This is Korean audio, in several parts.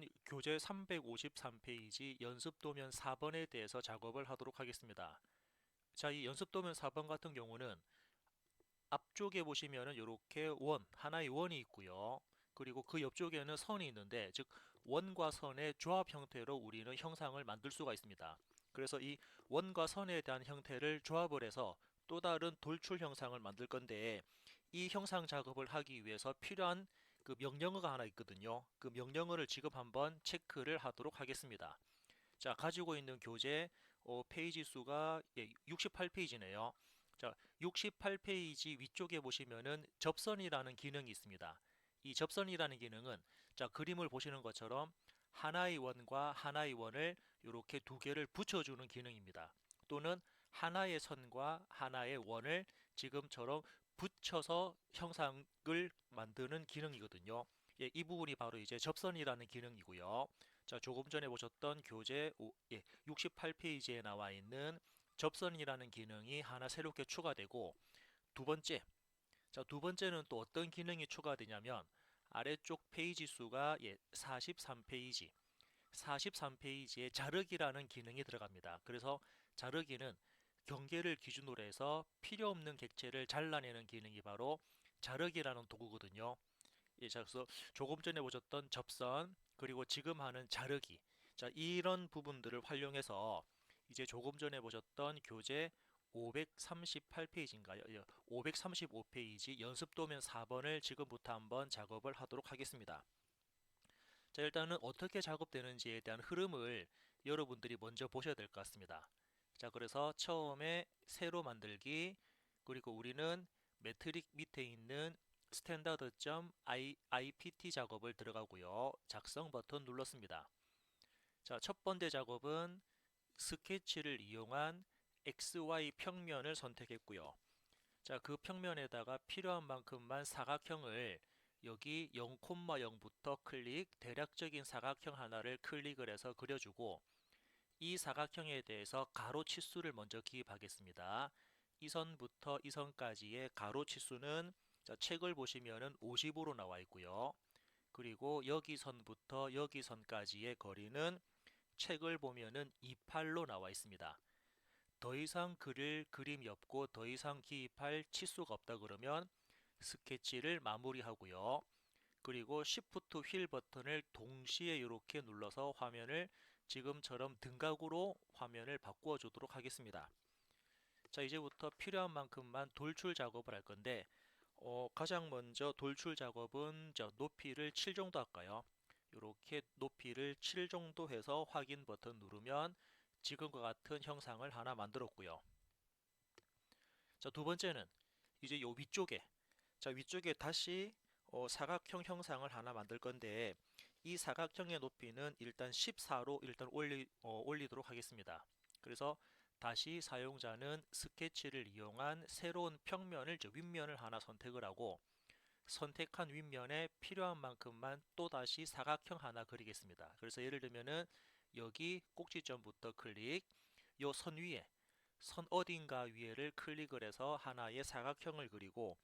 일단은 교재 353페이지 연습도면 4번에 대해서 작업을 하도록 하겠습니다. 자, 이 연습도면 4번 같은 경우는 앞쪽에 보시면은 이렇게 하나의 원이 있고요. 그리고 그 옆쪽에는 선이 있는데, 즉 원과 선의 조합 형태로 우리는 형상을 만들 수가 있습니다. 그래서 이 원과 선에 대한 형태를 조합을 해서 또 다른 돌출 형상을 만들 건데, 이 형상 작업을 하기 위해서 필요한 그 명령어가 하나 있거든요. 그 명령어를 지금 한번 체크를 하도록 하겠습니다. 자, 가지고 있는 교재 페이지 수가 68페이지네요. 자, 68페이지 위쪽에 보시면은 접선이라는 기능이 있습니다. 이 접선이라는 기능은, 자, 그림을 보시는 것처럼 하나의 원과 하나의 원을 이렇게 두 개를 붙여주는 기능입니다. 또는 하나의 선과 하나의 원을 지금처럼 붙여서 형상을 만드는 기능이거든요. 예, 이 부분이 바로 이제 접선이라는 기능이고요. 자, 조금 전에 보셨던 교재 68페이지에 나와 있는 접선이라는 기능이 하나 새롭게 추가되고, 두 번째, 자, 두 번째는 또 어떤 기능이 추가되냐면 아래쪽 페이지 수가 43페이지, 43페이지에 자르기라는 기능이 들어갑니다. 그래서 자르기는 경계를 기준으로 해서 필요 없는 객체를 잘라내는 기능이 바로 자르기라는 도구거든요. 예, 자, 그래서 조금 전에 보셨던 접선, 그리고 지금 하는 자르기. 자, 이런 부분들을 활용해서 이제 조금 전에 보셨던 교재 538페이지인가요? 535페이지 연습도면 4번을 지금부터 한번 작업을 하도록 하겠습니다. 자, 일단은 어떻게 작업되는지에 대한 흐름을 여러분들이 먼저 보셔야 될 것 같습니다. 자, 그래서 처음에 세로 만들기, 그리고 우리는 매트릭 밑에 있는 standard.ipt 작업을 들어가고요. 작성 버튼 눌렀습니다. 자, 첫 번째 작업은 스케치를 이용한 XY 평면을 선택했고요. 자, 그 평면에다가 필요한 만큼만 사각형을 여기 0,0부터 클릭, 대략적인 사각형 하나를 클릭을 해서 그려주고, 이 사각형에 대해서 가로 치수를 먼저 기입하겠습니다. 이 선부터 이 선까지의 가로 치수는, 자, 책을 보시면은 50으로 나와 있고요. 그리고 여기 선부터 여기 선까지의 거리는 책을 보면은 28로 나와 있습니다. 더 이상 그릴 그림이 없고 더 이상 기입할 치수가 없다 그러면 스케치를 마무리하고요. 그리고 Shift 휠 버튼을 동시에 이렇게 눌러서 화면을 지금처럼 등각으로 화면을 바꾸어 주도록 하겠습니다. 자, 이제부터 필요한 만큼만 돌출 작업을 할 건데, 가장 먼저 돌출 작업은 높이를 7 정도 할까요? 이렇게 높이를 7 정도 해서 확인 버튼 누르면 지금과 같은 형상을 하나 만들었고요. 자, 두 번째는 이제 요 위쪽에, 자, 위쪽에 다시 사각형 형상을 하나 만들 건데, 이 사각형의 높이는 일단 14로 일단 올리도록 하겠습니다. 그래서 다시 사용자는 스케치를 이용한 새로운 평면을, 윗면을 하나 선택을 하고, 선택한 윗면에 필요한 만큼만 또다시 사각형 하나 그리겠습니다. 그래서 예를 들면은 여기 꼭지점부터 클릭, 요 선 위에, 선 어딘가 위에를 클릭을 해서 하나의 사각형을 그리고,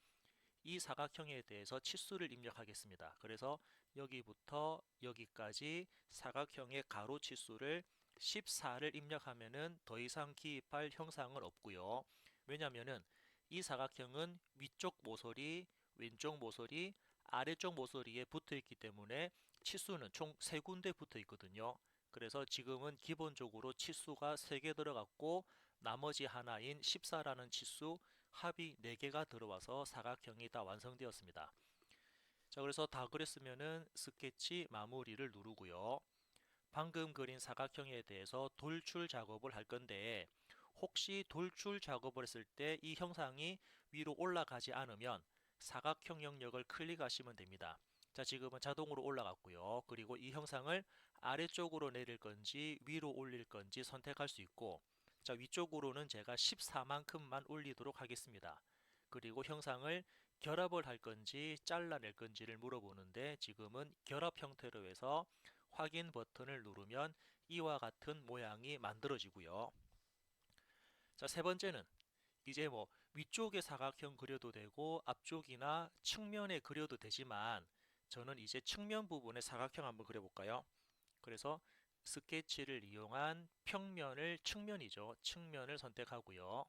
이 사각형에 대해서 치수를 입력하겠습니다. 그래서 여기부터 여기까지 사각형의 가로 치수를 14를 입력하면은 더 이상 기입할 형상은 없고요. 왜냐하면은 이 사각형은 위쪽 모서리, 왼쪽 모서리, 아래쪽 모서리에 붙어 있기 때문에 치수는 총 3군데 붙어 있거든요. 그래서 지금은 기본적으로 치수가 3개 들어갔고, 나머지 하나인 14라는 치수 합이 4개가 들어와서 사각형이 다 완성되었습니다. 자, 그래서 다 그랬으면은 스케치 마무리를 누르고요. 방금 그린 사각형에 대해서 돌출 작업을 할 건데, 혹시 돌출 작업을 했을 때 이 형상이 위로 올라가지 않으면 사각형 영역을 클릭하시면 됩니다. 자, 지금은 자동으로 올라갔고요. 그리고 이 형상을 아래쪽으로 내릴 건지 위로 올릴 건지 선택할 수 있고, 자, 위쪽으로는 제가 14만큼만 올리도록 하겠습니다. 그리고 형상을 결합을 할 건지 잘라낼 건지를 물어보는데, 지금은 결합 형태로 해서 확인 버튼을 누르면 이와 같은 모양이 만들어지고요. 자, 세 번째는 이제 뭐 위쪽에 사각형 그려도 되고 앞쪽이나 측면에 그려도 되지만, 저는 이제 측면 부분에 사각형 한번 그려볼까요? 그래서 스케치를 이용한 평면을 측면이죠. 측면을 선택하고요.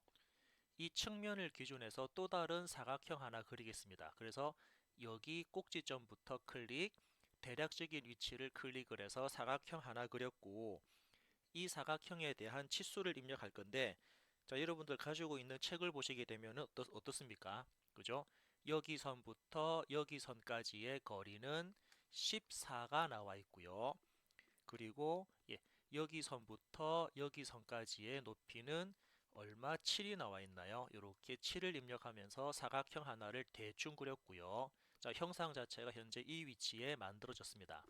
이 측면을 기준해서 또 다른 사각형 하나 그리겠습니다. 그래서 여기 꼭지점부터 클릭, 대략적인 위치를 클릭을 해서 사각형 하나 그렸고, 이 사각형에 대한 치수를 입력할 건데, 자, 여러분들 가지고 있는 책을 보시게 되면 어떻습니까? 그죠? 여기 선부터 여기 선까지의 거리는 14가 나와 있고요. 그리고 여기 선부터 여기 선까지의 높이는 얼마? 7이 나와 있나요? 이렇게 7을 입력하면서 사각형 하나를 대충 그렸고요. 자, 형상 자체가 현재 이 위치에 만들어졌습니다.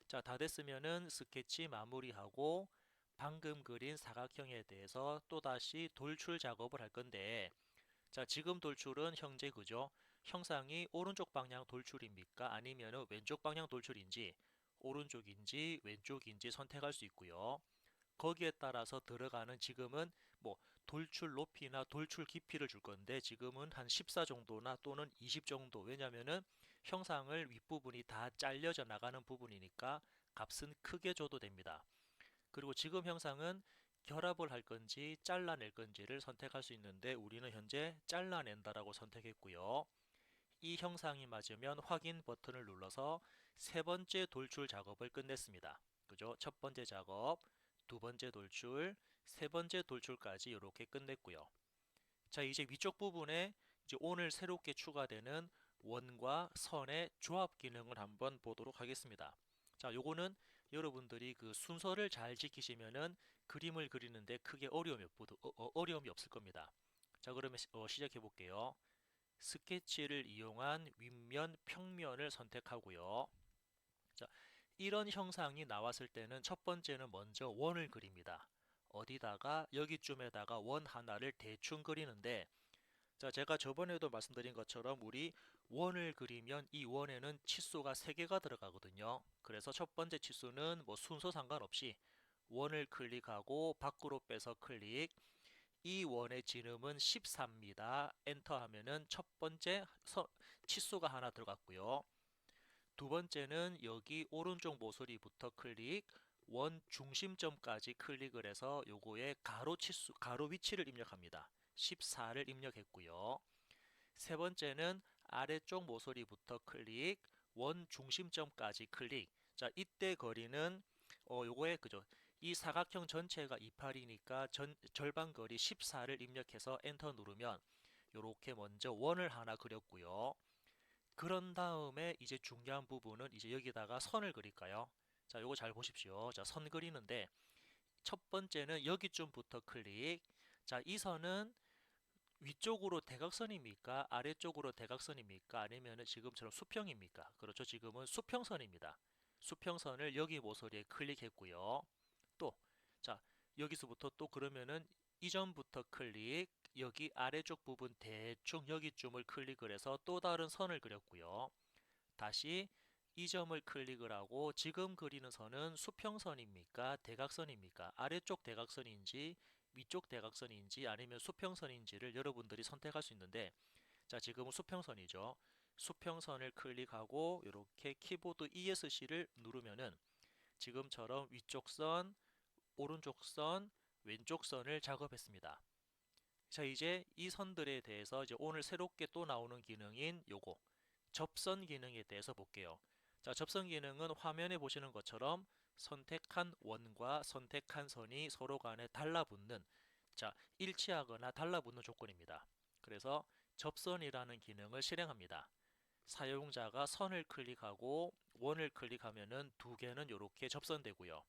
자, 다 됐으면은 스케치 마무리하고 방금 그린 사각형에 대해서 또다시 돌출 작업을 할 건데, 자, 지금 돌출은 현재 그죠? 형상이 오른쪽 방향 돌출입니까? 아니면 왼쪽 방향 돌출인지, 오른쪽인지 왼쪽인지 선택할 수 있고요. 거기에 따라서 들어가는 지금은 뭐 돌출 높이나 돌출 깊이를 줄 건데, 지금은 한 14 정도나 또는 20 정도. 왜냐면은 형상을 윗부분이 다 잘려져 나가는 부분이니까 값은 크게 줘도 됩니다. 그리고 지금 형상은 결합을 할 건지 잘라낼 건지를 선택할 수 있는데, 우리는 현재 잘라낸다라고 선택했고요. 이 형상이 맞으면 확인 버튼을 눌러서 세 번째 돌출 작업을 끝냈습니다. 그죠? 첫 번째 작업, 두 번째 돌출, 세 번째 돌출까지 이렇게 끝냈고요. 자, 이제 위쪽 부분에 이제 오늘 새롭게 추가되는 원과 선의 조합 기능을 한번 보도록 하겠습니다. 자, 요거는 여러분들이 그 순서를 잘 지키시면은 그림을 그리는데 크게 어려움이 없을 겁니다. 자, 그러면 시작해 볼게요. 스케치를 이용한 윗면, 평면을 선택하고요. 자, 이런 형상이 나왔을 때는 첫 번째는 먼저 원을 그립니다. 어디다가 여기쯤에다가 원 하나를 대충 그리는데, 자, 제가 저번에도 말씀드린 것처럼 우리 원을 그리면 이 원에는 치수가 3개가 들어가거든요. 그래서 첫 번째 치수는 뭐 순서 상관없이 원을 클릭하고 밖으로 빼서 클릭, 이 원의 지름은 14입니다. 엔터 하면은 첫 번째 치수가 하나 들어갔고요. 두 번째는 여기 오른쪽 모서리부터 클릭, 원 중심점까지 클릭을 해서 요거의 가로 치수, 가로 위치를 입력합니다. 14를 입력했고요. 세 번째는 아래쪽 모서리부터 클릭, 원 중심점까지 클릭. 자, 이때 거리는 요거에 그죠? 이 사각형 전체가 28이니까 절반 거리 14를 입력해서 엔터 누르면 요렇게 먼저 원을 하나 그렸고요. 그런 다음에 이제 중요한 부분은 이제 여기다가 선을 그릴까요? 자, 요거 잘 보십시오. 자, 선 그리는데 첫 번째는 여기쯤부터 클릭. 자, 이 선은 위쪽으로 대각선입니까? 아래쪽으로 대각선입니까? 아니면 지금처럼 수평입니까? 그렇죠. 지금은 수평선입니다. 수평선을 여기 모서리에 클릭했고요. 또, 자, 여기서부터 또 그러면은 이전부터 클릭, 여기 아래쪽 부분 대충 여기쯤을 클릭을 해서 또 다른 선을 그렸고요. 다시 이 점을 클릭을 하고 지금 그리는 선은 수평선입니까? 대각선입니까? 아래쪽 대각선인지 위쪽 대각선인지 아니면 수평선인지를 여러분들이 선택할 수 있는데, 자, 지금은 수평선이죠. 수평선을 클릭하고 이렇게 키보드 ESC를 누르면은 지금처럼 위쪽 선, 오른쪽 선, 왼쪽 선을 작업했습니다. 자, 이제 이 선들에 대해서 이제 오늘 새롭게 또 나오는 기능인 요거 접선 기능에 대해서 볼게요. 자, 접선 기능은 화면에 보시는 것처럼 선택한 원과 선택한 선이 서로 간에 달라붙는, 자, 일치하거나 달라붙는 조건입니다. 그래서 접선이라는 기능을 실행합니다. 사용자가 선을 클릭하고 원을 클릭하면은 두 개는 이렇게 접선되고요.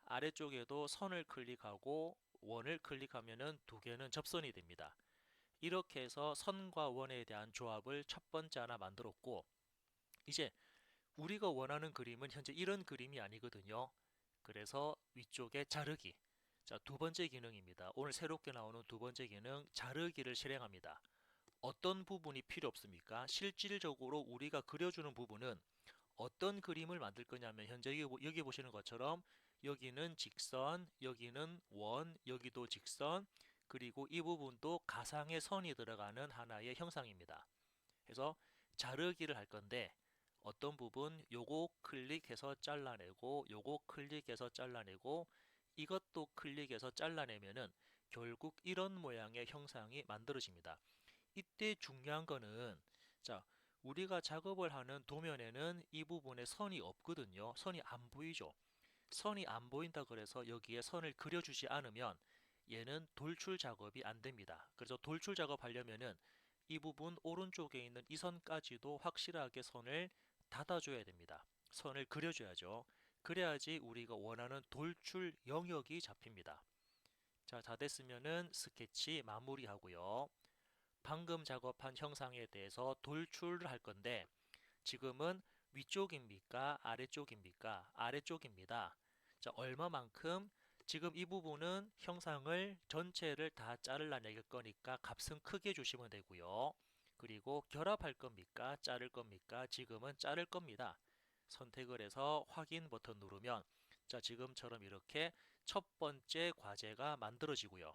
아래쪽에도 선을 클릭하고 원을 클릭하면은 두 개는 접선이 됩니다. 이렇게 해서 선과 원에 대한 조합을 첫 번째 하나 만들었고, 이제 우리가 원하는 그림은 현재 이런 그림이 아니거든요. 그래서 위쪽에 자르기. 자, 두 번째 기능입니다. 오늘 새롭게 나오는 두 번째 기능, 자르기를 실행합니다. 어떤 부분이 필요 없습니까? 실질적으로 우리가 그려주는 부분은 어떤 그림을 만들 거냐면 현재 여기 보시는 것처럼 여기는 직선, 여기는 원, 여기도 직선, 그리고 이 부분도 가상의 선이 들어가는 하나의 형상입니다. 그래서 자르기를 할 건데 어떤 부분 요거 클릭해서 잘라내고 요거 클릭해서 잘라내고 이것도 클릭해서 잘라내면은 결국 이런 모양의 형상이 만들어집니다. 이때 중요한 거는 자 우리가 작업을 하는 도면에는 이 부분에 선이 없거든요. 선이 안 보이죠. 선이 안 보인다 그래서 여기에 선을 그려주지 않으면 얘는 돌출 작업이 안 됩니다. 그래서 돌출 작업하려면은 이 부분 오른쪽에 있는 이 선까지도 확실하게 선을 닫아줘야 됩니다. 선을 그려줘야죠. 그래야지 우리가 원하는 돌출 영역이 잡힙니다. 자, 다 됐으면은 스케치 마무리하고요. 방금 작업한 형상에 대해서 돌출을 할 건데 지금은 위쪽입니까? 아래쪽입니까? 아래쪽입니다. 자, 얼마만큼? 지금 이 부분은 형상을 전체를 다 잘라낼 거니까 값은 크게 주시면 되고요. 그리고 결합할 겁니까? 자를 겁니까? 지금은 자를 겁니다. 선택을 해서 확인 버튼 누르면 자, 지금처럼 이렇게 첫 번째 과제가 만들어지고요.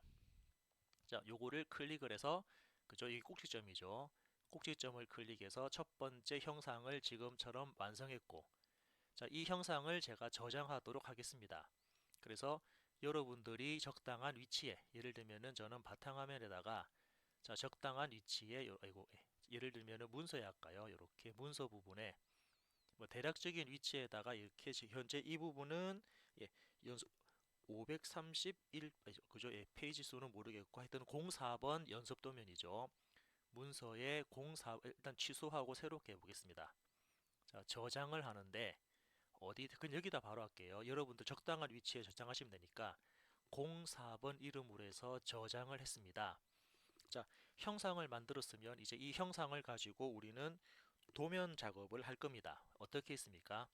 자, 요거를 클릭을 해서 그죠? 이 꼭지점이죠. 꼭지점을 클릭해서 첫 번째 형상을 지금처럼 완성했고 자, 이 형상을 제가 저장하도록 하겠습니다. 그래서 여러분들이 적당한 위치에 예를 들면은 저는 바탕화면에다가 자, 적당한 위치에 아이고, 예를 들면은 문서에 할까요? 이렇게 문서 부분에 뭐 대략적인 위치에다가 이렇게 현재 이 부분은 예, 연속 531 그죠? 예, 페이지 수는 모르겠고 하여튼 04번 연습 도면이죠. 문서에 04 일단 취소하고 새롭게 해보겠습니다. 자, 저장을 하는데 어디 그냥 여기다 바로 할게요. 여러분들 적당한 위치에 저장하시면 되니까 04번 이름으로 해서 저장을 했습니다. 자, 형상을 만들었으면 이제 이 형상을 가지고 우리는 도면 작업을 할 겁니다. 어떻게 했습니까?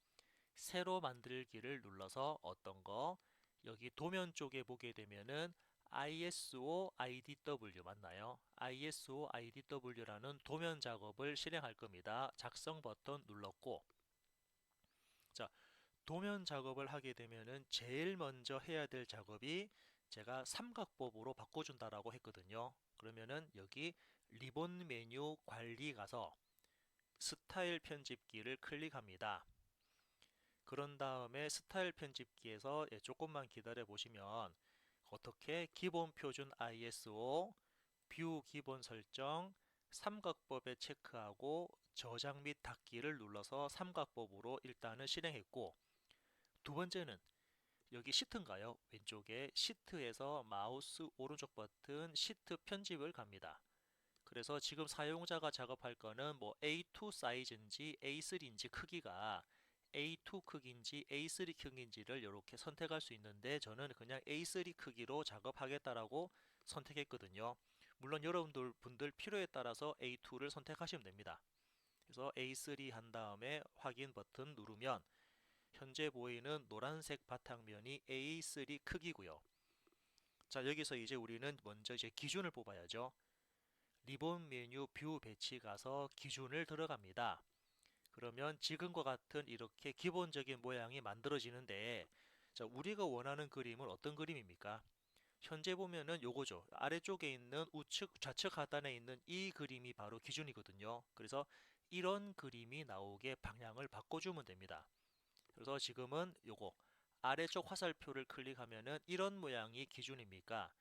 새로 만들기를 눌러서 어떤 거 여기 도면 쪽에 보게 되면은 ISO IDW 맞나요? ISO IDW라는 도면 작업을 실행할 겁니다. 작성 버튼 눌렀고 자, 도면 작업을 하게 되면은 제일 먼저 해야 될 작업이 제가 삼각법으로 바꿔준다라고 했거든요. 그러면은 여기 리본 메뉴 관리 가서 스타일 편집기를 클릭합니다. 그런 다음에 스타일 편집기에서 조금만 기다려 보시면 어떻게 기본 표준 ISO 뷰 기본 설정 삼각법에 체크하고 저장 및 닫기를 눌러서 삼각법으로 일단은 실행했고 두 번째는 여기 시트인가요? 왼쪽에 시트에서 마우스 오른쪽 버튼 시트 편집을 갑니다. 그래서 지금 사용자가 작업할 거는 뭐 A2 사이즈인지 A3인지 크기가 A2 크기인지 A3 크기인지를 이렇게 선택할 수 있는데 저는 그냥 A3 크기로 작업하겠다라고 선택했거든요. 물론 여러분들 분들 필요에 따라서 A2를 선택하시면 됩니다. 그래서 A3 한 다음에 확인 버튼 누르면 현재 보이는 노란색 바탕면이 A3 크기고요. 자, 여기서 이제 우리는 먼저 이제 기준을 뽑아야죠. 리본 메뉴 뷰 배치 가서 기준을 들어갑니다. 그러면 지금과 같은 이렇게 기본적인 모양이 만들어지는데 자, 우리가 원하는 그림은 어떤 그림입니까? 현재 보면은 요거죠. 아래쪽에 있는 우측 좌측 하단에 있는 이 그림이 바로 기준이거든요. 그래서 이런 그림이 나오게 방향을 바꿔주면 됩니다. 그래서 지금은 요거 아래쪽 화살표를 클릭하면은 이런 모양이 기준입니까?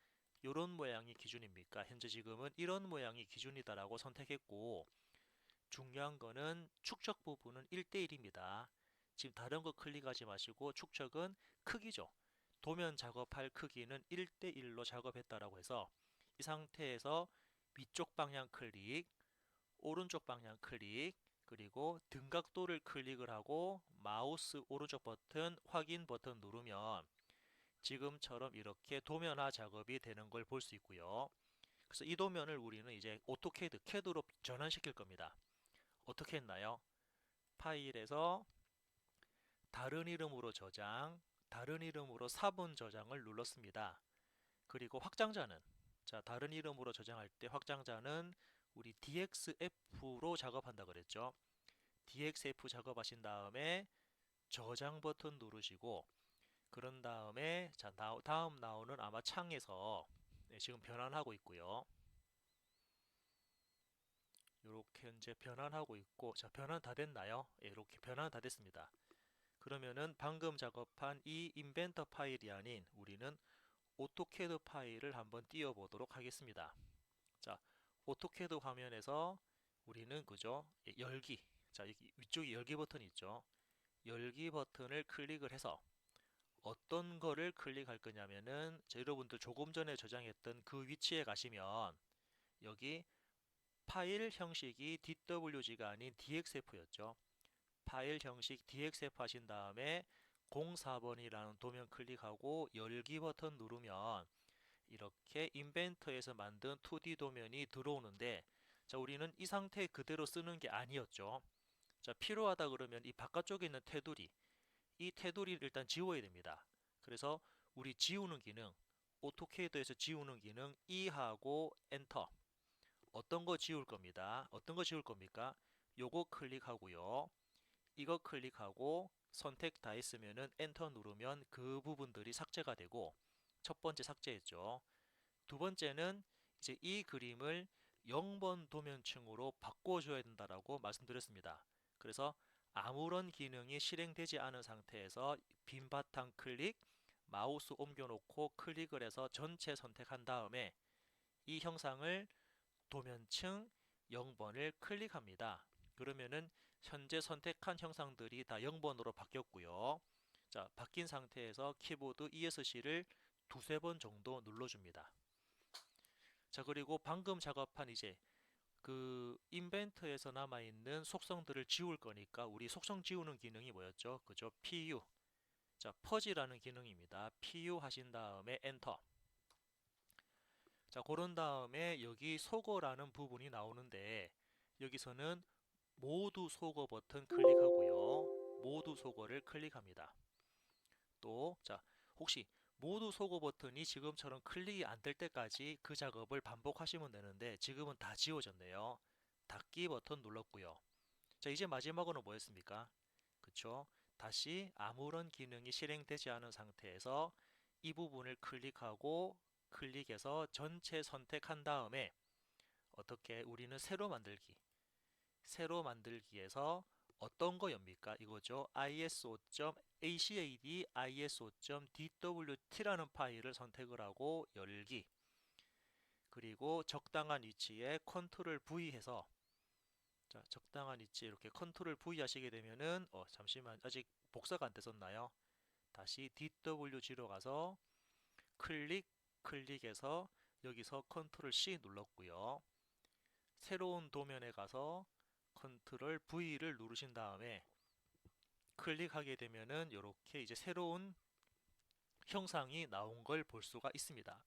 이런 모양이 기준입니까? 현재 지금은 이런 모양이 기준이다라고 선택했고 중요한 거는 축척 부분은 1대1입니다. 지금 다른 거 클릭하지 마시고 축척은 크기죠. 도면 작업할 크기는 1대1로 작업했다라고 해서 이 상태에서 위쪽 방향 클릭, 오른쪽 방향 클릭, 그리고 등각도를 클릭을 하고 마우스 오른쪽 버튼 확인 버튼 누르면 지금처럼 이렇게 도면화 작업이 되는 걸 볼 수 있고요. 그래서 이 도면을 우리는 이제 오토캐드, 캐드로 전환시킬 겁니다. 어떻게 했나요? 파일에서 다른 이름으로 저장, 다른 이름으로 사본 저장을 눌렀습니다. 그리고 확장자는 자, 다른 이름으로 저장할 때 확장자는 우리 DXF로 작업한다 그랬죠. DXF 작업하신 다음에 저장 버튼 누르시고 그런 다음에 자, 다음 나오는 아마 창에서 지금 변환하고 있고요. 이렇게 현재 변환하고 있고, 자, 변환 다 됐나요? 예, 이렇게 변환 다 됐습니다. 그러면은 방금 작업한 이 인벤터 파일이 아닌 우리는 오토캐드 파일을 한번 띄워 보도록 하겠습니다. 자, 오토캐드 화면에서 우리는 그죠? 예, 열기. 자, 여기 위쪽에 열기 버튼이 있죠. 열기 버튼을 클릭을 해서 어떤 거를 클릭할 거냐면은 여러분들 조금 전에 저장했던 그 위치에 가시면 여기 파일 형식이 DWG가 아닌 DXF였죠. 파일 형식 DXF 하신 다음에 04번이라는 도면 클릭하고 열기 버튼 누르면 이렇게 인벤터에서 만든 2D 도면이 들어오는데, 자, 우리는 이 상태 그대로 쓰는 게 아니었죠. 자, 필요하다 그러면 이 바깥쪽에 있는 테두리, 이 테두리를 일단 지워야 됩니다. 그래서 우리 지우는 기능, 오토캐드에서 지우는 기능 E하고 엔터. 어떤 거 지울 겁니다. 어떤 거 지울 겁니까? 요거 클릭하고요. 이거 클릭하고 선택 다 했으면은 엔터 누르면 그 부분들이 삭제가 되고, 첫 번째 삭제했죠. 두 번째는 이제 이 그림을 0번 도면층으로 바꿔줘야 된다라고 말씀드렸습니다. 그래서 아무런 기능이 실행되지 않은 상태에서 빈 바탕 클릭, 마우스 옮겨놓고 클릭을 해서 전체 선택한 다음에 이 형상을 도면층 0번을 클릭합니다. 그러면은 현재 선택한 형상들이 다 0번으로 바뀌었고요. 자, 바뀐 상태에서 키보드 ESC를 두세 번 정도 눌러줍니다. 자, 그리고 방금 작업한 이제 그 인벤터에서 남아있는 속성들을 지울 거니까 우리 속성 지우는 기능이 뭐였죠? 그죠? PU. 자, 퍼지라는 기능입니다. PU 하신 다음에 엔터. 자, 그런 다음에 여기 속어라는 부분이 나오는데 여기서는 모두 속어 버튼 클릭하고요. 모두 속어를 클릭합니다. 또, 자, 혹시 모두 속어 버튼이 지금처럼 클릭이 안 될 때까지 그 작업을 반복하시면 되는데 지금은 다 지워졌네요. 닫기 버튼 눌렀고요. 자, 이제 마지막으로 뭐였습니까? 그쵸? 다시 아무런 기능이 실행되지 않은 상태에서 이 부분을 클릭하고 클릭해서 전체 선택한 다음에 어떻게 우리는 새로 만들기에서 어떤 거 엽니까? 이거죠. iso.acad iso.dwt라는 파일을 선택을 하고 열기. 그리고 적당한 위치에 컨트롤 V 해서, 자, 적당한 위치에 이렇게 컨트롤 V 하시게 되면은 잠시만, 아직 복사가 안 됐었나요? 다시 DWG로 가서 클릭해서 여기서 컨트롤 C 눌렀고요. 새로운 도면에 가서 컨트롤 V를 누르신 다음에 클릭하게 되면은 이렇게 이제 새로운 형상이 나온 걸 볼 수가 있습니다.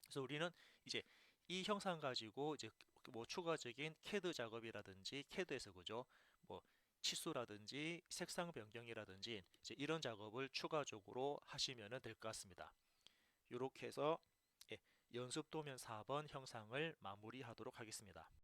그래서 우리는 이제 이 형상 가지고 이제 뭐 추가적인 CAD 작업이라든지 CAD에서 그죠? 뭐 치수라든지 색상 변경이라든지 이제 이런 작업을 추가적으로 하시면 될 것 같습니다. 이렇게 해서 예, 연습 도면 4번 형상을 마무리하도록 하겠습니다.